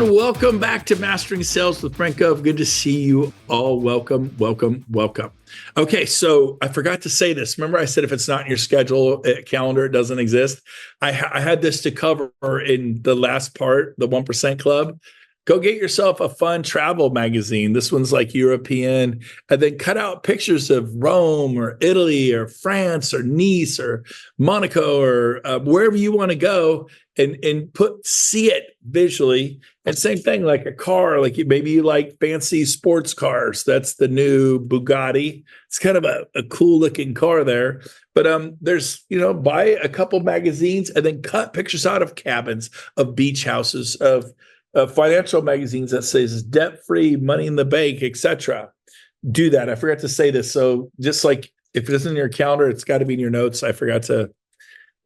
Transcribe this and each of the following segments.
everyone. Welcome back to Mastering Sales with Brent Gove. Good to see you all. Welcome. Okay, so I forgot to say this. Remember I said if it's not in your schedule, calendar, it doesn't exist. I had this to cover in the last part, the 1% Club. Go get yourself a fun travel magazine. This one's like European, and then cut out pictures of Rome or Italy or France or Nice or Monaco or wherever you want to go, and see it visually. And same thing, like a car, like maybe you like fancy sports cars. That's the new Bugatti. It's kind of a cool looking car there. But there's, buy a couple magazines and then cut pictures out of cabins, of beach houses, of financial magazines that says debt-free, money in the bank, etc. Do that. I forgot to say this. So just like if it isn't in your calendar, it's got to be in your notes. I forgot to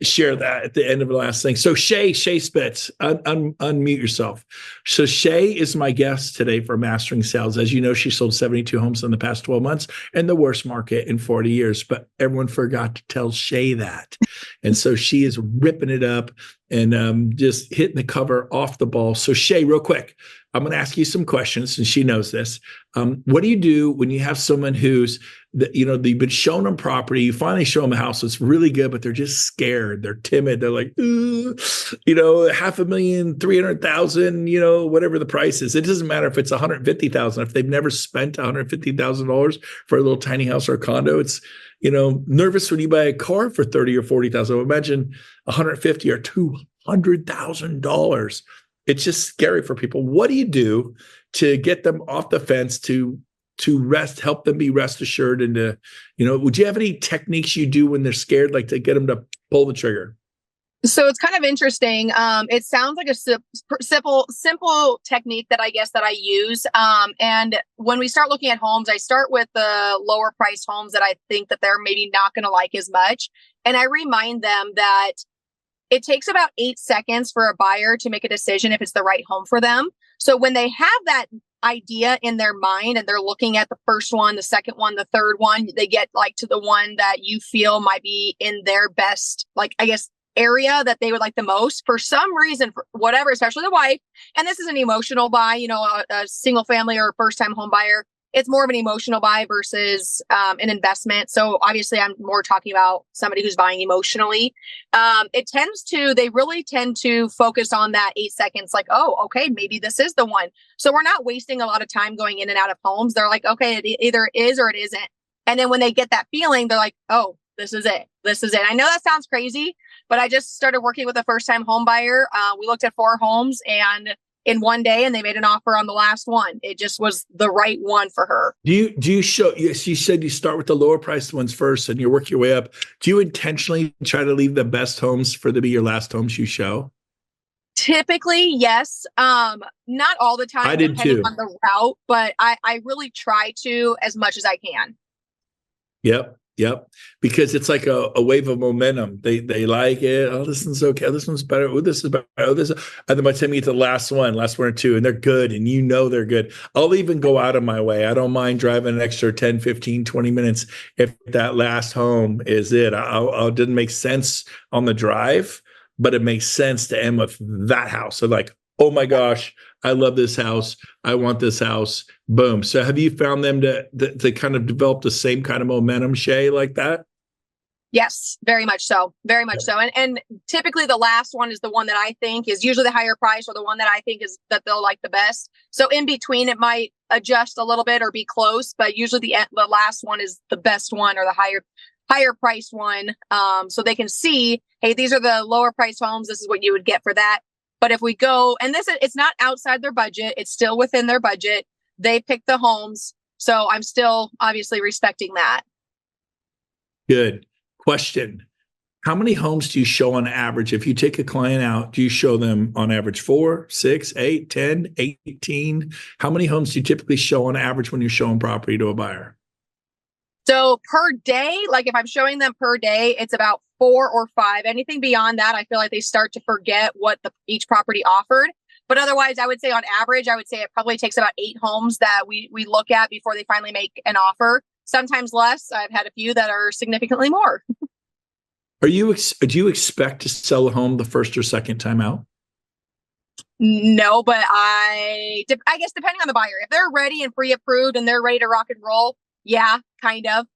share that at the end of the last thing. So Shay Spitz, unmute yourself. So Shay is my guest today for Mastering Sales. As you know, she sold 72 homes in the past 12 months and the worst market in 40 years. But everyone forgot to tell Shay that. And so she is ripping it up and just hitting the cover off the ball. So Shay, real quick, I'm going to ask you some questions, and she knows this. What do you do when you have someone who's, they've been shown them property, you finally show them a house that's really good, but they're just scared, they're timid, they're like, $500,000, 300,000, whatever the price is. It doesn't matter if it's 150,000. If they've never spent $150,000 for a little tiny house or a condo, it's nervous when you buy a car for 30 or 40,000. Imagine 150 or $200,000. It's just scary for people. What do you do to get them off the fence, to help them be rest assured, and to, would you have any techniques you do when they're scared, like to get them to pull the trigger? So it's kind of interesting. It sounds like a simple technique that I use. And when we start looking at homes, I start with the lower priced homes that I think that they're maybe not going to like as much. And I remind them that it takes about 8 seconds for a buyer to make a decision if it's the right home for them. So when they have that idea in their mind and they're looking at the first one, the second one, the third one, they get like to the one that you feel might be in their best, area that they would like the most for some reason, for whatever, especially the wife. And this is an emotional buy, a single family or a first time home buyer. It's more of an emotional buy versus an investment. So obviously I'm more talking about somebody who's buying emotionally. They really tend to focus on that 8 seconds, like, oh, okay, maybe this is the one. So we're not wasting a lot of time going in and out of homes. They're like, okay, it either is or it isn't. And then when they get that feeling, they're like, oh, this is it. I know that sounds crazy, but I just started working with a first time home buyer. We looked at 4 homes and in one day, and they made an offer on the last one. It just was the right one for her. Do you show, yes, you said you start with the lower priced ones first and you work your way up. Do you intentionally try to leave the best homes for to be your last homes you show? Typically, yes. Not all the time, I did depending too. on the route, but I really try to as much as I can. Yep. Because it's like a wave of momentum. They like it. Oh, this one's okay. This one's better. Oh, this is better. Oh, this. And then by the time you get to the last one or two, and they're good, and they're good. I'll even go out of my way. I don't mind driving an extra 10, 15, 20 minutes if that last home is it. It didn't make sense on the drive, but it makes sense to end with that house. So like, oh my gosh, I love this house. I want this house. Boom. So have you found them to kind of develop the same kind of momentum, Shay, like that? Yes, very much so. Very much so. And typically the last one is the one that I think is usually the higher price, or the one that I think is that they'll like the best. So in between, it might adjust a little bit or be close, but usually the last one is the best one, or the higher priced one. So they can see, hey, these are the lower priced homes. This is what you would get for that. But if we go, and it's not outside their budget, it's still within their budget. They pick the homes. So I'm still obviously respecting that. Good. Question. How many homes do you show on average? If you take a client out, do you show them on average 4, 6, 8, 10, 18? How many homes do you typically show on average when you're showing property to a buyer? So per day, like if I'm showing them per day, it's about 4 or 5. Anything beyond that, I feel like they start to forget what each property offered. But otherwise, I would say on average, it probably takes about 8 homes that we look at before they finally make an offer. Sometimes less. I've had a few that are significantly more. Do you expect to sell a home the first or second time out? No, but I guess depending on the buyer, if they're ready and pre-approved and they're ready to rock and roll, yeah, kind of.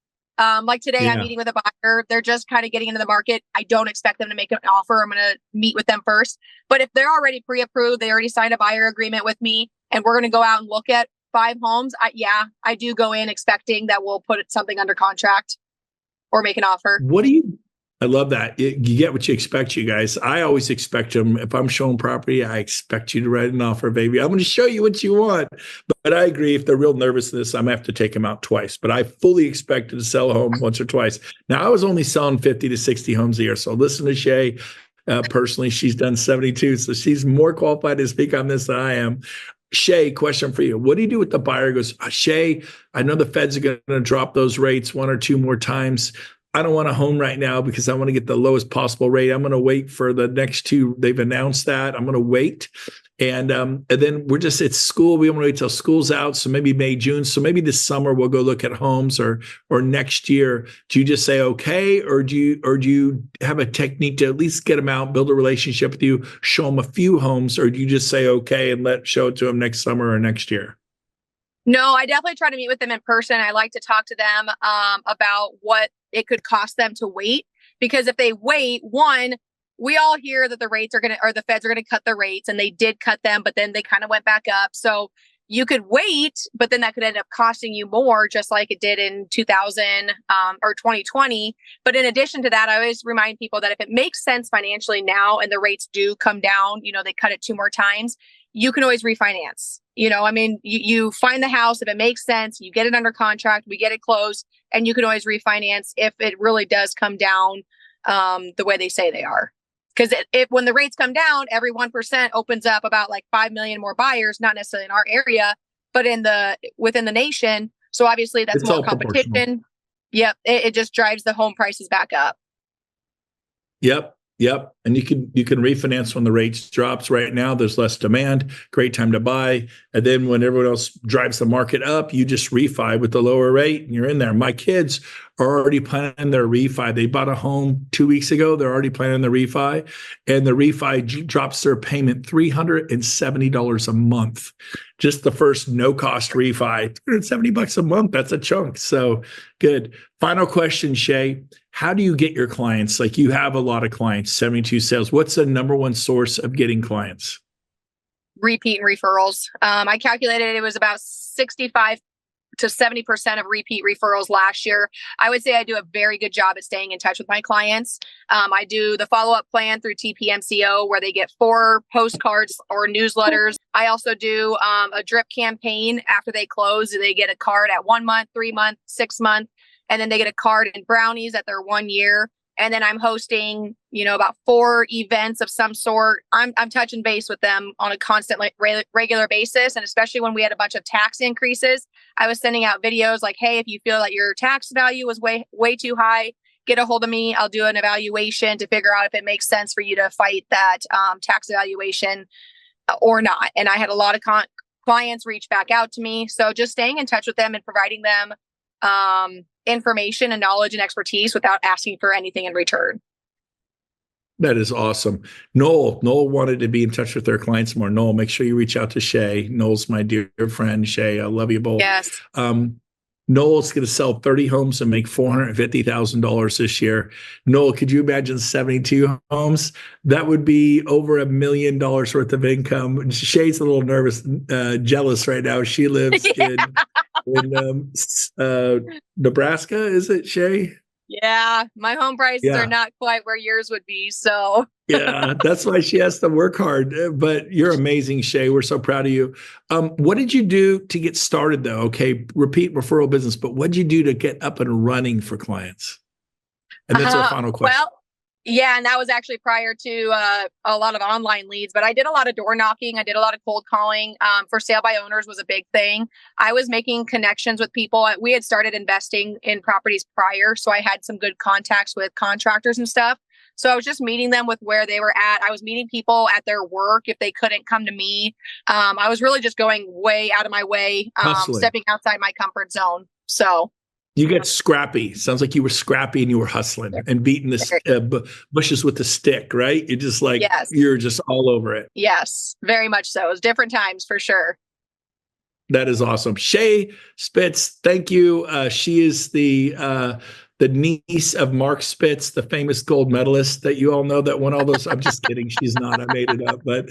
Like today, I'm Yeah. meeting with a buyer. They're just kind of getting into the market. I don't expect them to make an offer. I'm going to meet with them first. But if they're already pre-approved, they already signed a buyer agreement with me, and we're going to go out and look at 5 homes. I do go in expecting that we'll put something under contract or make an offer. I love that. You get what you expect, you guys. I always expect them. If I'm showing property, I expect you to write an offer, baby. I'm going to show you what you want. But I agree. If they're real nervous in this, I'm going to have to take them out twice. But I fully expected to sell a home once or twice. Now, I was only selling 50 to 60 homes a year. So listen to Shay. Personally, she's done 72. So she's more qualified to speak on this than I am. Shay, question for you. What do you do with the buyer who goes, Shay, I know the feds are going to drop those rates 1 or 2 more times. I don't want a home right now because I want to get the lowest possible rate. I'm going to wait for the next 2. They've announced that. I'm going to wait. And then it's school. We want to wait till school's out. So maybe May, June. So maybe this summer we'll go look at homes or next year. Do you just say, okay? Or do you have a technique to at least get them out, build a relationship with you, show them a few homes? Or do you just say, okay, and show it to them next summer or next year? No, I definitely try to meet with them in person. I like to talk to them about what it could cost them to wait. Because if they wait, one, we all hear that the feds are going to cut the rates, and they did cut them, but then they kind of went back up. So you could wait, but then that could end up costing you more, just like it did in 2000 or 2020. But in addition to that, I always remind people that if it makes sense financially now and the rates do come down, they cut it 2 more times, you can always refinance. You find the house, if it makes sense, you get it under contract, we get it closed, and you can always refinance if it really does come down the way they say they are. Because when the rates come down, every 1% opens up about like 5 million more buyers, not necessarily in our area, but within the nation. So obviously that's It's more all competition. Yep. It just drives the home prices back up. Yep. And you can refinance when the rates drops. Right now, there's less demand. Great time to buy. And then when everyone else drives the market up, you just refi with the lower rate and you're in there. My kids are already planning their refi. They bought a home 2 weeks ago. They're already planning the refi, and the refi drops their payment $370 a month. Just the first no cost refi, $370 a month. That's a chunk. So good. Final question, Shay. How do you get your clients? Like, you have a lot of clients, 72 sales. What's the number one source of getting clients? Repeat and referrals. I calculated it was about 65 to 70% of repeat referrals last year. I would say I do a very good job at staying in touch with my clients. I do the follow-up plan through TPMCO, where they get 4 postcards or newsletters. I also do a drip campaign after they close. They get a card at 1 month, 3 month, 6 month, and then they get a card in brownies at their 1 year. And then I'm hosting, about 4 events of some sort. I'm touching base with them on a constant, regular basis. And especially when we had a bunch of tax increases, I was sending out videos like, hey, if you feel that your tax value was way too high, get a hold of me. I'll do an evaluation to figure out if it makes sense for you to fight that tax evaluation or not. And I had a lot of clients reach back out to me. So just staying in touch with them and providing them information and knowledge and expertise without asking for anything in return. That is awesome. Noel wanted to be in touch with their clients more. Noel, make sure you reach out to Shay. Noel's my dear friend. Shay, I love you both. Yes. Noel's going to sell 30 homes and make $450,000 this year. Noel, could you imagine 72 homes? That would be over $1 million worth of income. Shay's a little nervous, jealous right now. She lives in Nebraska, is it, Shay? Yeah, my home prices are not quite where yours would be. So yeah, that's why she has to work hard. But you're amazing, Shay. We're so proud of you. What did you do to get started, though? Okay, repeat referral business, but what did you do to get up and running for clients? And that's our final question. Well, yeah, and that was actually prior to a lot of online leads, but I did a lot of door knocking. I did a lot of cold calling. For sale by owners was a big thing. I was making connections with people. We had started investing in properties prior, so I had some good contacts with contractors and stuff. So I was just meeting them with where they were at. I was meeting people at their work if they couldn't come to me. I was really just going way out of my way, stepping outside my comfort zone. So You get scrappy. Sounds like you were scrappy and you were hustling and beating the bushes with the stick, right? You're just like, Yes. You're just all over it. Yes, very much so. It was different times for sure. That is awesome. Shay Spitz, thank you. She is the niece of Mark Spitz, the famous gold medalist that you all know that won all those. I'm just kidding. She's not. I made it up. But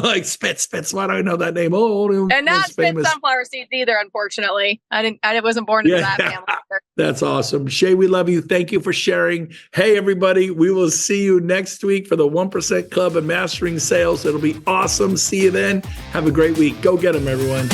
like Spitz. Why do I know that name? And not Spitz sunflower seeds either, unfortunately. I wasn't born into that family either. That's awesome. Shay, we love you. Thank you for sharing. Hey, everybody, we will see you next week for the 1% Club and Mastering Sales. It'll be awesome. See you then. Have a great week. Go get them, everyone.